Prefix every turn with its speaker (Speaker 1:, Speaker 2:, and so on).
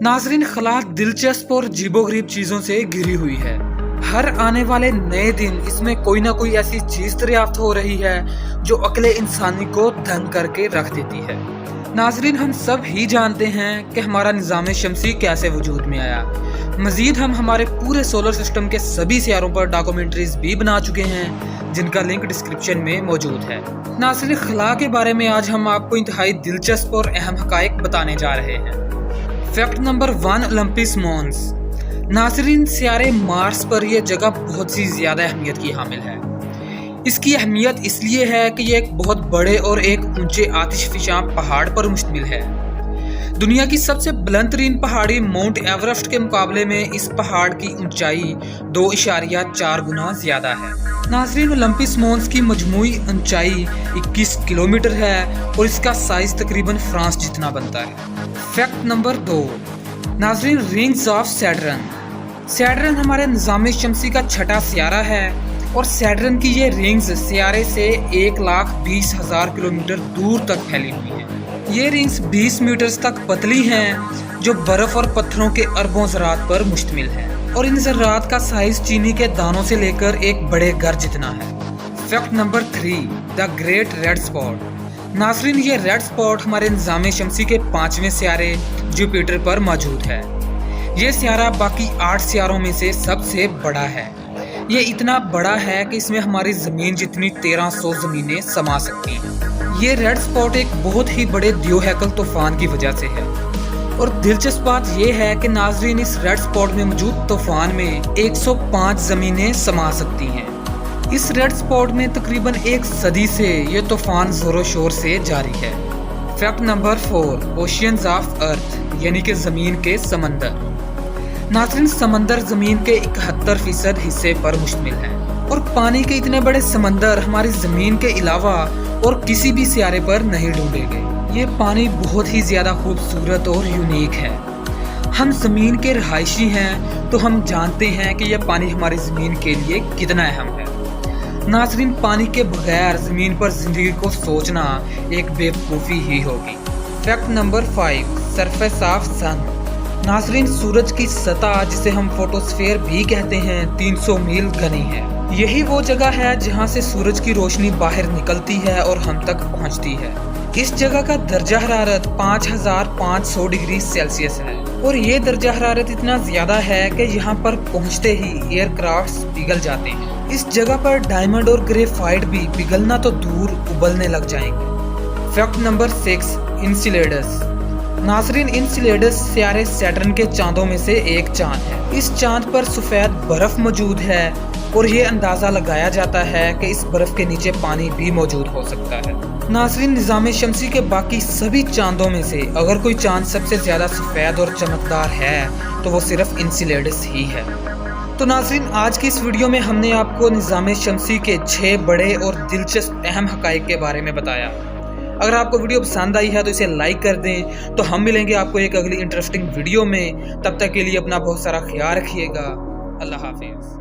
Speaker 1: नाजरीन, खला दिलचस्प और अजीबोगरीब चीजों से घिरी हुई है। हर आने वाले नए दिन इसमें कोई ना कोई ऐसी चीज दरियाफ्त हो रही है जो अक्ले इंसानी को दंग करके रख देती है। नाजरीन, हम सब ही जानते हैं कि हमारा निज़ाम शमसी कैसे वजूद में आया। मजीद हम हमारे पूरे सोलर सिस्टम के सभी सियारों पर डॉक्यूमेंट्रीज भी बना चुके हैं जिनका लिंक डिस्क्रिप्शन में मौजूद है। नाजरीन, खला के बारे में आज हम आपको इंतहाई दिलचस्प और अहम हकायक बताने जा रहे हैं। Fact number 1, Olympus Mons. नाजरीन, सियारे मार्स पर यह जगह बहुत सी ज़्यादा अहमियत की हामिल है। इसकी अहमियत इसलिए है कि यह एक बहुत बड़े और एक ऊंचे आतिशफिशां पहाड़ पर मुश्तमिल है। दुनिया की सबसे बुलंद तरीन पहाड़ी माउंट एवरेस्ट के मुकाबले में इस पहाड़ की ऊंचाई 2.4 गुना ज़्यादा है। नाजरीन, ओलंपस मॉन्स की मजमूई ऊंचाई 21 किलोमीटर है और इसका साइज तकरीबन फ्रांस जितना बनता है। फैक्ट नंबर 2, नाजरीन, रिंग्स ऑफ सैटर्न। सैटर्न हमारे निज़ाम शमसी का छठा सियारा है और सैटर्न की ये रिंग्स सियारे से 1,20,000 किलोमीटर दूर तक फैली हुई हैं। ये रिंग्स 20 मीटर तक पतली हैं जो बर्फ और पत्थरों के अरबों ज़रात पर मुश्तमिल है और इन ज़रात का साइज चीनी के दानों से लेकर एक बड़े घर जितना है। Fact number 3, the great red spot. नाजरीन, ये रेड स्पॉट हमारे निज़ाम शमसी के 5वें सियारे जुपिटर पर मौजूद है। ये सियारा बाकी 8 सियारों में से सबसे बड़ा है। ये इतना बड़ा है कि इसमें हमारी ज़मीन जितनी 1300 ज़मीनें समा सकती हैं। ये रेड स्पॉट एक बहुत ही बड़े द्योहैकल तूफान की वजह से है और दिलचस्प बात यह है कि नाजरीन, इस रेड स्पॉट में मौजूद तूफान में 105 ज़मीनें समा सकती हैं। इस रेड स्पॉट में तकरीबन 1 सदी से ये तूफान ज़ोरों शोर से जारी है। Fact number 4, oceans of earth, यानी कि ज़मीन के समंदर। नाज़रीन, समंदर ज़मीन के 71% हिस्से पर मुश्तमिल है और पानी के इतने बड़े समंदर हमारी ज़मीन के अलावा और किसी भी सियारे पर नहीं ढूंढे गए। ये पानी बहुत ही ज़्यादा खूबसूरत और यूनिक है। हम ज़मीन के रहायशी हैं तो हम जानते हैं कि यह पानी हमारी ज़मीन के लिए कितना अहम है। नाज़रीन, पानी के बगैर ज़मीन पर ज़िंदगी को सोचना एक बेवकूफ़ी ही होगी। फैक्ट नंबर 5, सरफेस ऑफ सन। नाजरीन, सूरज की सतह, जिसे हम फोटोस्फीयर भी कहते हैं, 300 मील घनी है। यही वो जगह है जहां से सूरज की रोशनी बाहर निकलती है और हम तक पहुंचती है। इस जगह का दर्जा हरारत 5500 डिग्री सेल्सियस है और ये दर्जा हरारत इतना ज्यादा है कि यहाँ पर पहुँचते ही एयरक्राफ्ट पिघल जाते हैं। इस जगह पर डायमंड और ग्रेफाइट भी पिघलना तो दूर उबलने लग जाएंगे। Fact number 6, इंसिलेडस। नाजरीन, इंसिलेडस सियारे सैटर्न के चांदों में से एक चांद है। इस चांद पर सफ़ेद बर्फ मौजूद है और ये अंदाज़ा लगाया जाता है कि इस बर्फ के नीचे पानी भी मौजूद हो सकता है। नाजरीन, निज़ाम शमसी के बाकी सभी चांदों में से अगर कोई चांद सबसे ज़्यादा सफ़ेद और चमकदार है तो वो सिर्फ इंसिलेडस ही है। तो नाजरीन, आज की इस वीडियो में हमने आपको निज़ाम शमसी के 6 बड़े और दिलचस्प अहम हकायक के बारे में बताया। अगर आपको वीडियो पसंद आई है तो इसे लाइक कर दें। तो हम मिलेंगे आपको एक अगली इंटरेस्टिंग वीडियो में। तब तक के लिए अपना बहुत सारा ख्याल रखिएगा। अल्लाह हाफिज़।